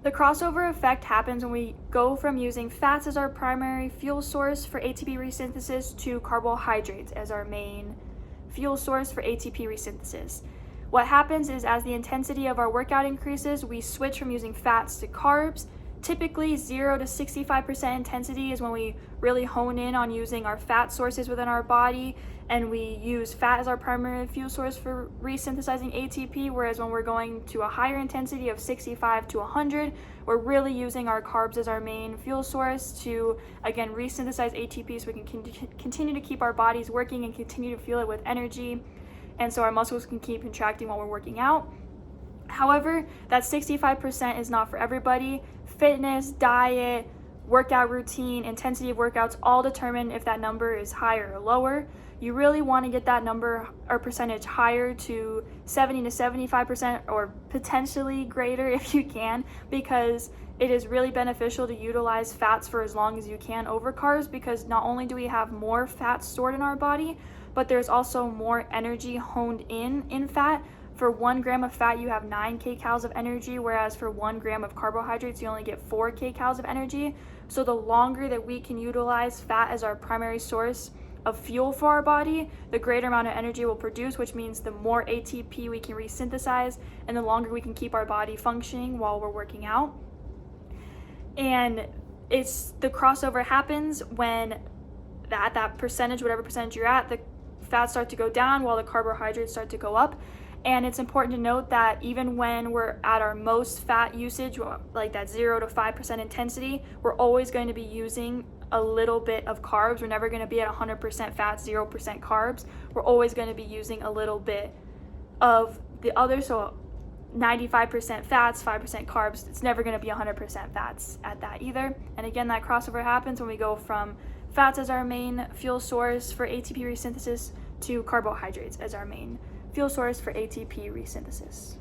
The crossover effect happens when we go from using fats as our primary fuel source for ATP resynthesis to carbohydrates as our main fuel source for ATP resynthesis. What happens is, as the intensity of our workout increases, we switch from using fats to carbs. Typically 0 to 65% intensity is when we really hone in on using our fat sources within our body, and we use fat as our primary fuel source for resynthesizing ATP, whereas when we're going to a higher intensity of 65 to 100, we're really using our carbs as our main fuel source to, again, resynthesize ATP so we can continue to keep our bodies working and continue to fuel it with energy, and so our muscles can keep contracting while we're working out. However, that 65% is not for everybody. Fitness, diet, workout routine, intensity of workouts all determine if that number is higher or lower. You really want to get that number or percentage higher to 70 to 75% or potentially greater if you can, because it is really beneficial to utilize fats for as long as you can over carbs, because not only do we have more fat stored in our body, but there's also more energy honed in fat. For 1 gram of fat, you have 9 kcals of energy, whereas for 1 gram of carbohydrates, you only get 4 kcals of energy. So the longer that we can utilize fat as our primary source of fuel for our body, the greater amount of energy we'll produce, which means the more ATP we can resynthesize and the longer we can keep our body functioning while we're working out. And it's the crossover happens when that percentage, whatever percentage you're at, the fats start to go down while the carbohydrates start to go up. And it's important to note that even when we're at our most fat usage, like that 0 to 5% intensity, we're always going to be using a little bit of carbs. We're never going to be at 100% fat, 0% carbs. We're always going to be using a little bit of the other, so 95% fats, 5% carbs. It's never going to be 100% fats at that either. And again, that crossover happens when we go from fats as our main fuel source for ATP resynthesis to carbohydrates as our main fuel source for ATP resynthesis.